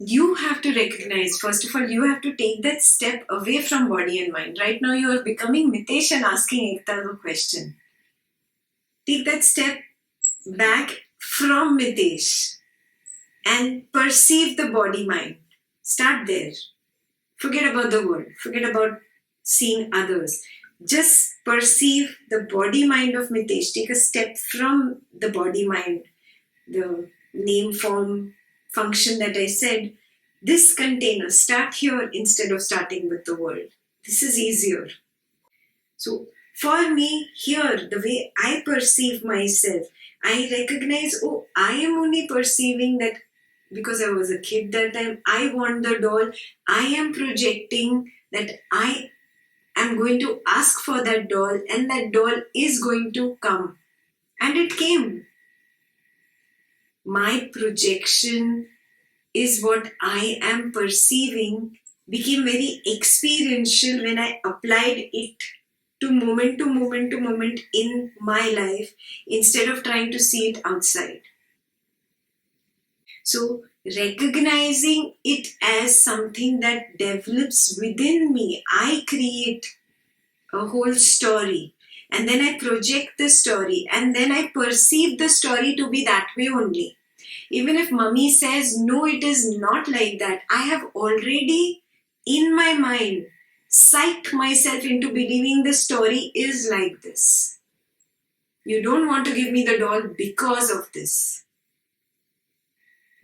you have to recognize, first of all, you have to take that step away from body and mind. Right now, you are becoming Mitesh and asking Ekta the question. Take that step back from Mitesh and perceive the body mind. Start there. Forget about the world. Forget about seeing others. Just perceive the body mind of Mitesh. Take a step from the body mind, the name form function that I said. This container, start here instead of starting with the world. This is easier. So for me, here, the way I perceive myself, I recognize, oh, I am only perceiving that because I was a kid that time, I want the doll. I am projecting that I am going to ask for that doll and that doll is going to come. And it came. My projection is what I am perceiving became very experiential when I applied it to moment to moment to moment in my life instead of trying to see it outside. So recognizing it as something that develops within me, I create a whole story and then I project the story and then I perceive the story to be that way only. Even if mummy says, no, it is not like that, I have already in my mind psyched myself into believing the story is like this. You don't want to give me the doll because of this.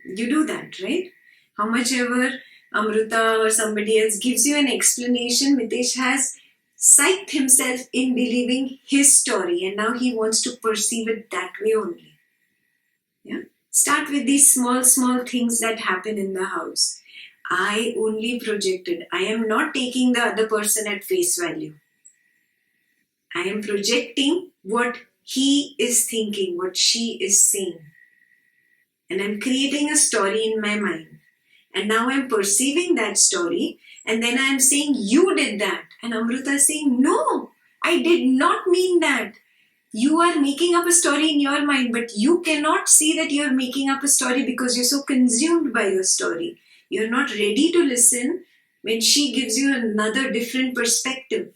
You do that, right? How much ever Amrita or somebody else gives you an explanation, Mitesh has psyched himself in believing his story and now he wants to perceive it that way only. Yeah. Start with these small things that happen in the house. I only projected. I am not taking the other person at face value. I am projecting what he is thinking, what she is saying. And I'm creating a story in my mind. And now I'm perceiving that story. And then I'm saying, you did that. And Amrita is saying, no, I did not mean that. You are making up a story in your mind, but you cannot see that you're making up a story because you're so consumed by your story. You're not ready to listen when she gives you another different perspective.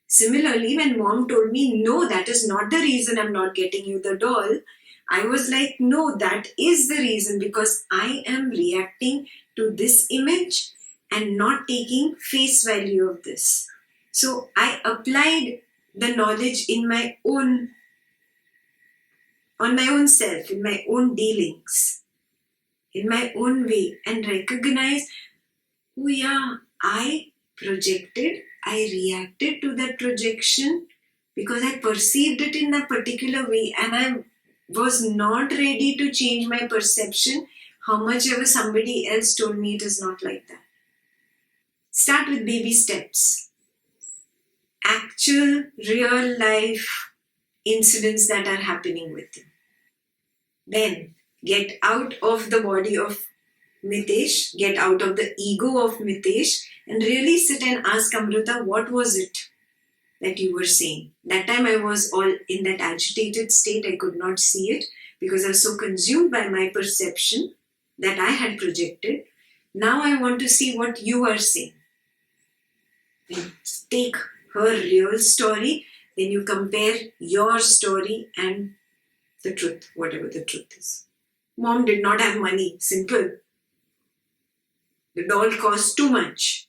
Similarly, when mom told me, no, that is not the reason I'm not getting you the doll, I was like, no, that is the reason because I am reacting to this image and not taking face value of this. So I applied the knowledge in my own, on my own self, in my own dealings, in my own way, and recognize, oh yeah, I projected, I reacted to that projection because I perceived it in a particular way and I was not ready to change my perception, how much ever somebody else told me it is not like that. Start with baby steps. Actual, real life incidents that are happening with you. Then get out of the body of Mitesh, get out of the ego of Mitesh, and really sit and ask Amrita, what was it that you were saying? That time I was all in that agitated state, I could not see it because I was so consumed by my perception that I had projected. Now I want to see what you are saying. And take her real story, then you compare your story and the truth, whatever the truth is. Mom did not have money, simple. The doll cost too much.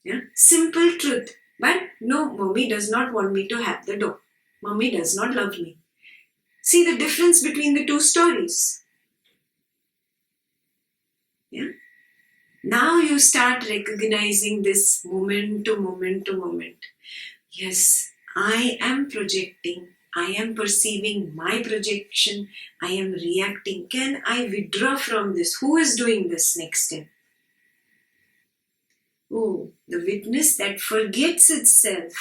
Yeah? Simple truth. But no, mommy does not want me to have the doll. Mommy does not love me. See the difference between the two stories. Yeah? Now you start recognizing this moment to moment to moment. Yes, I am projecting. I am perceiving my projection. I am reacting. Can I withdraw from this? Who is doing this next step? Oh, the witness that forgets itself.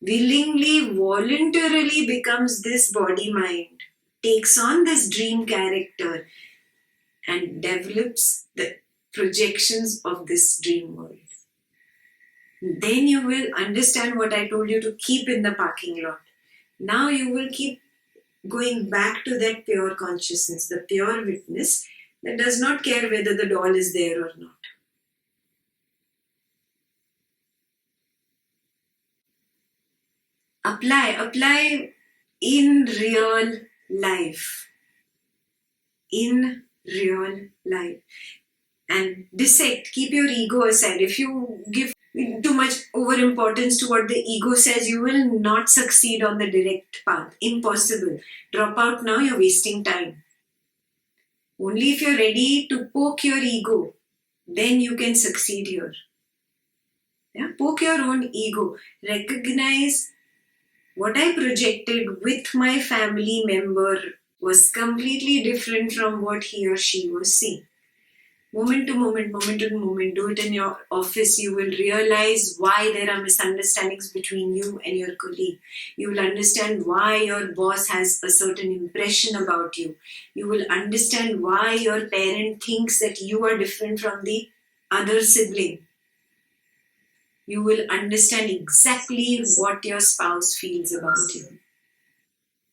Willingly, voluntarily becomes this body mind. Takes on this dream character and develops the projections of this dream world. Then you will understand what I told you to keep in the parking lot. Now you will keep going back to that pure consciousness, the pure witness, that does not care whether the doll is there or not. Apply in real life. In real life. And dissect, keep your ego aside. If you give too much over importance to what the ego says, you will not succeed on the direct path. Impossible. Drop out now, you're wasting time. Only if you're ready to poke your ego, then you can succeed here. Yeah? Poke your own ego. Recognize what I projected with my family member was completely different from what he or she was seeing. Moment to moment, do it in your office. You will realize why there are misunderstandings between you and your colleague. You will understand why your boss has a certain impression about you. You will understand why your parent thinks that you are different from the other sibling. You will understand exactly what your spouse feels about you.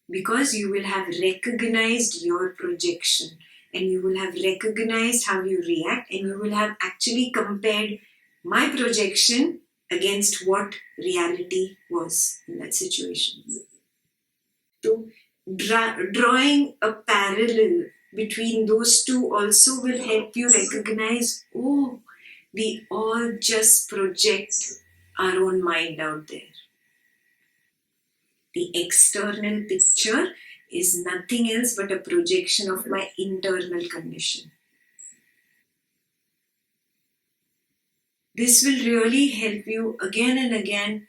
Because you will have recognized your projection. And you will have recognized how you react, and you will have actually compared my projection against what reality was in that situation. So, drawing a parallel between those two also will help you recognize, oh, we all just project our own mind out there. The external picture is nothing else but a projection of my internal condition. This will really help you again and again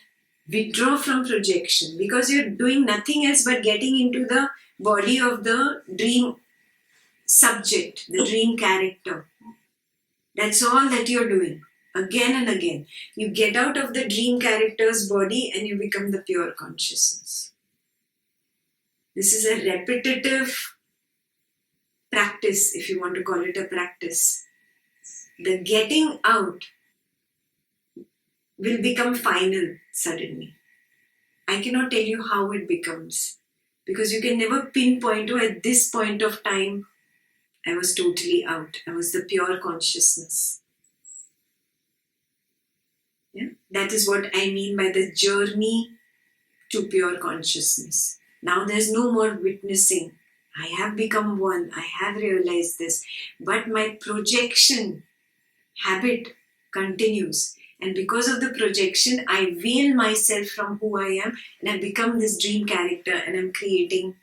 withdraw from projection, because you're doing nothing else but getting into the body of the dream subject, the dream character. That's all that you're doing again and again. You get out of the dream character's body and you become the pure consciousness. This is a repetitive practice, if you want to call it a practice. The getting out will become final suddenly. I cannot tell you how it becomes, because you can never pinpoint, oh, at this point of time, I was totally out. I was the pure consciousness. Yeah? That is what I mean by the journey to pure consciousness. Now there's no more witnessing. I have become one. I have realized this. But my projection habit continues. And because of the projection, I veil myself from who I am, and I become this dream character, and I'm creating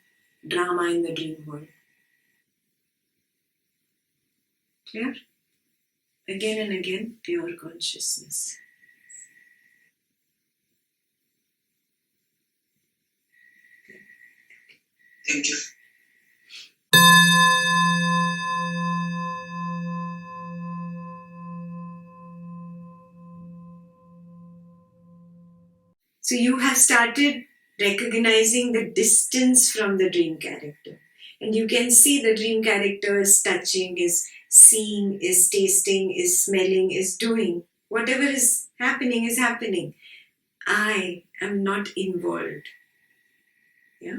drama in the dream world. Clear? Again and again, pure consciousness. Thank you. So you have started recognizing the distance from the dream character. And you can see the dream character is touching, is seeing, is tasting, is smelling, is doing. Whatever is happening is happening. I am not involved. Yeah.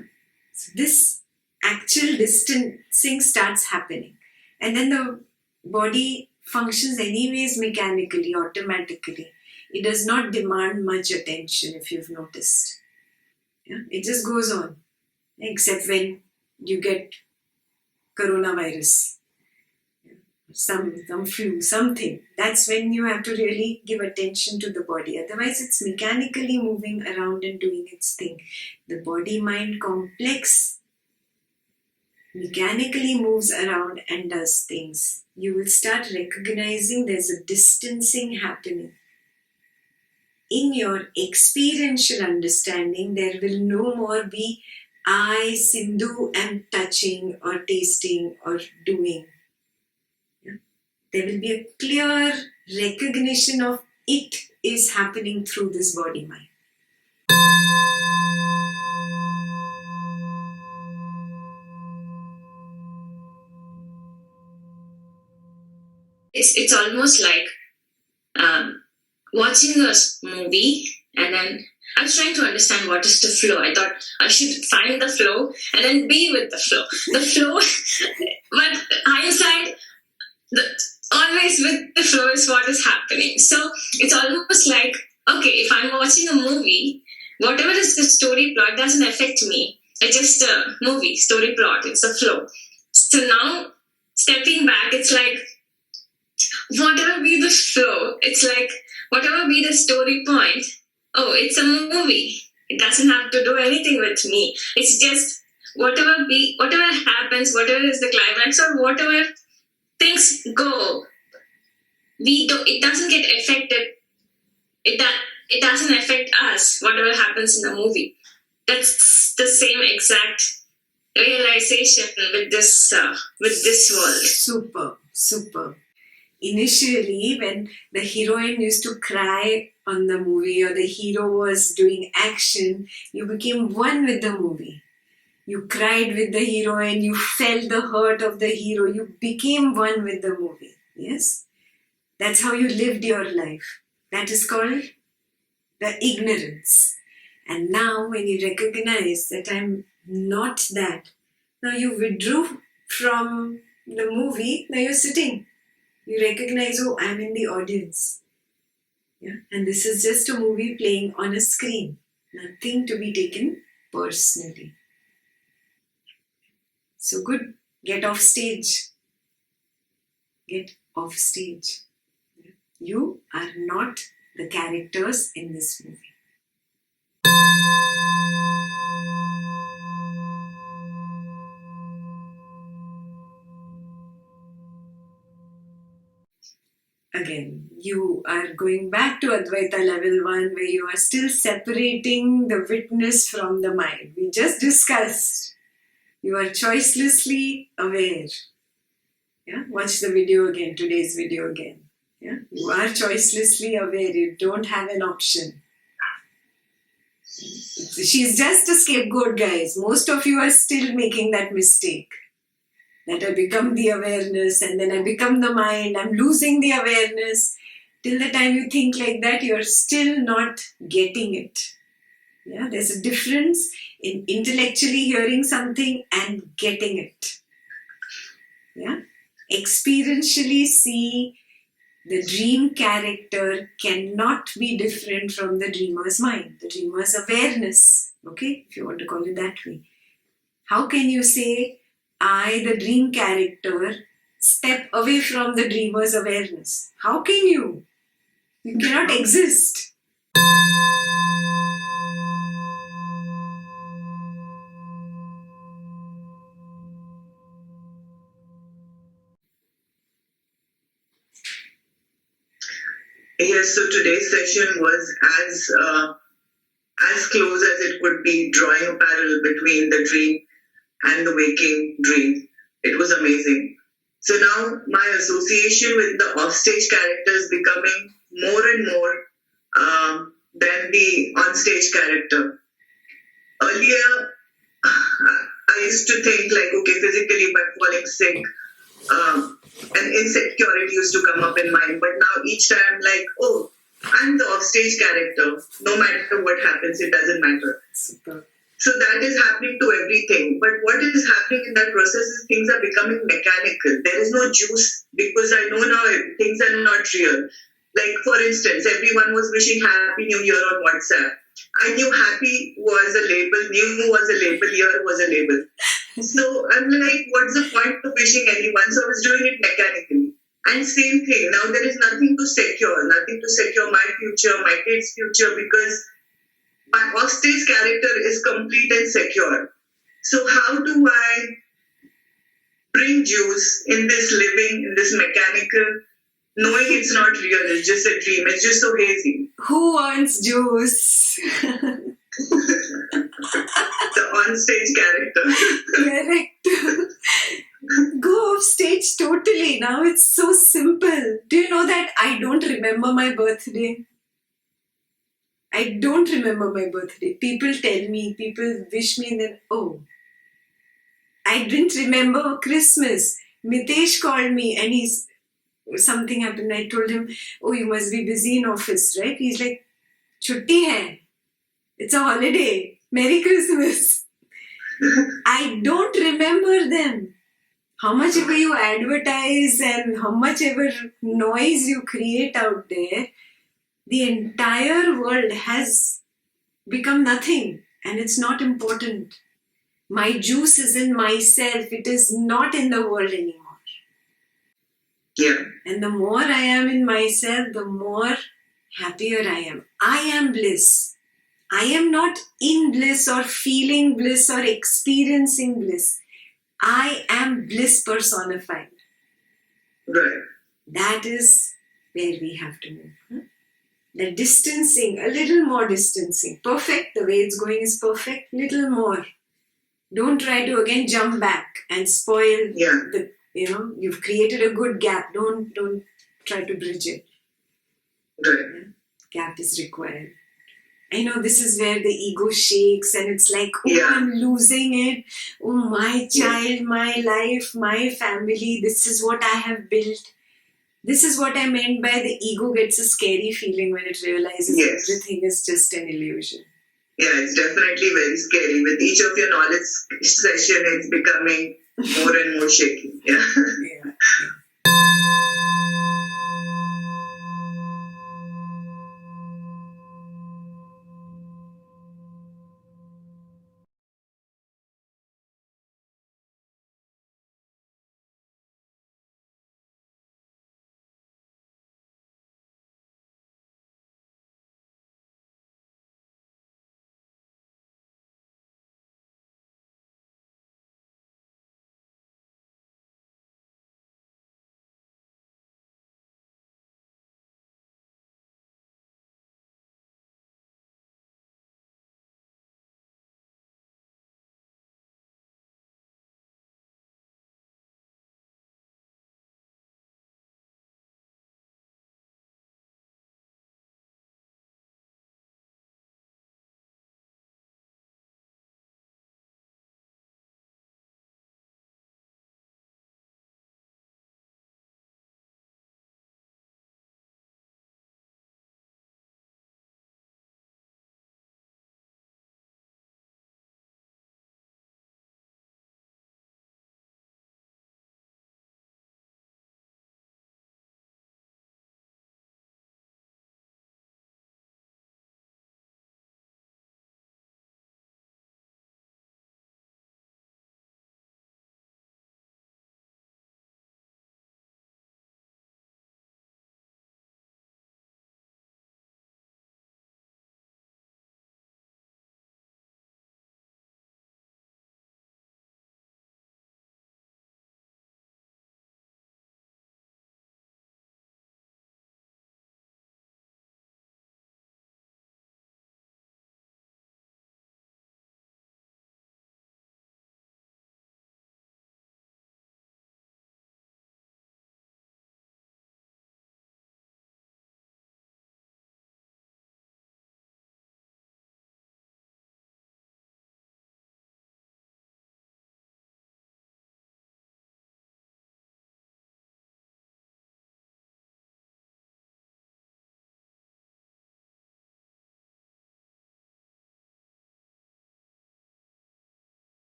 So this actual distancing starts happening. And then the body functions anyways mechanically, automatically. It does not demand much attention, if you've noticed. Yeah? It just goes on. Except when you get coronavirus, some flu, something. That's when you have to really give attention to the body. Otherwise, it's mechanically moving around and doing its thing. The body-mind complex mechanically moves around and does things. You will start recognizing there's a distancing happening. In your experiential understanding, there will no more be I, Sindhu, am touching or tasting or doing. Yeah? There will be a clear recognition of it is happening through this body-mind. It's almost like watching a movie, and then I was trying to understand what is the flow. I thought I should find the flow and then be with the flow. The flow, but hindsight, with the flow is what is happening. So it's almost like, okay, if I'm watching a movie, whatever is the story plot doesn't affect me. It's just a movie, story plot, it's a flow. So now, stepping back, it's like, whatever be the flow, it's like, whatever be the story point, oh, it's a movie. It doesn't have to do anything with me. It's just whatever happens, whatever is the climax, or whatever things go, it doesn't get affected. It doesn't affect us, whatever happens in the movie. That's the same exact realization with this world. Super. Initially, when the heroine used to cry on the movie or the hero was doing action, you became one with the movie. You cried with the heroine, you felt the hurt of the hero, you became one with the movie. Yes? That's how you lived your life. That is called the ignorance. And now when you recognize that I'm not that, now you withdrew from the movie, now you're sitting. You recognize, oh, I'm in the audience. Yeah? And this is just a movie playing on a screen. Nothing to be taken personally. So good. Get off stage. Get off stage. You are not the characters in this movie. Again, you are going back to Advaita level 1 where you are still separating the witness from the mind. We just discussed. You are choicelessly aware. Yeah? Watch the video again, today's video again. Yeah? You are choicelessly aware. You don't have an option. She's just a scapegoat, guys. Most of you are still making that mistake. That I become the awareness and then I become the mind. I'm losing the awareness. Till the time you think like that, you're still not getting it. Yeah, there's a difference in intellectually hearing something and getting it. Yeah, experientially see the dream character cannot be different from the dreamer's mind, the dreamer's awareness. Okay, if you want to call it that way. How can you say, I, the dream character, step away from the dreamer's awareness? How can you? You cannot exist. Yes, so today's session was as close as it could be, drawing a parallel between the dream and the waking dream. It was amazing. So now my association with the offstage character is becoming more and more than the onstage character. Earlier, I used to think like, okay, physically by falling sick, and insecurity used to come up in mind. But now each time I'm like, oh, I'm the offstage character. No matter what happens, it doesn't matter. Super. So that is happening to everything. But what is happening in that process is things are becoming mechanical. There is no juice because I know now things are not real. Like, for instance, everyone was wishing Happy New Year on WhatsApp. I knew happy was a label, new was a label, year was a label. So I'm like, what's the point of wishing anyone? So I was doing it mechanically. And same thing, now there is nothing to secure my future, my kids' future, because my offstage character is complete and secure. So how do I bring juice in this living, in this mechanical, knowing it's not real, it's just a dream, it's just so hazy. Who wants juice? The on-stage character. Correct. Go off stage totally. Now it's so simple. Do you know that I don't remember my birthday? I don't remember my birthday. People tell me, people wish me, and then, oh, I didn't remember Christmas. Mitesh called me and something happened. I told him, oh, you must be busy in office, right? He's like, Chutti hai. It's a holiday. Merry Christmas. I don't remember them. how much ever you advertise and how much ever noise you create out there, the entire world has become nothing and it's not important. My juice is in myself, it is not in the world anymore. Yeah. And the more I am in myself, the more happier I am. I am bliss. I am not in bliss or feeling bliss or experiencing bliss. I am bliss personified. Right. That is where we have to move. The distancing, a little more distancing. Perfect, the way it's going is perfect. Little more. Don't try to again jump back and spoil the, you've created a good gap. Don't try to bridge it. Right. Gap is required. I know this is where the ego shakes and it's like, I'm losing it. Oh, my child, my life, my family, this is what I have built. This is what I meant by the ego gets a scary feeling when it realizes everything is just an illusion. Yeah, it's definitely very scary. With each of your knowledge session, it's becoming more and more shaky. Yeah.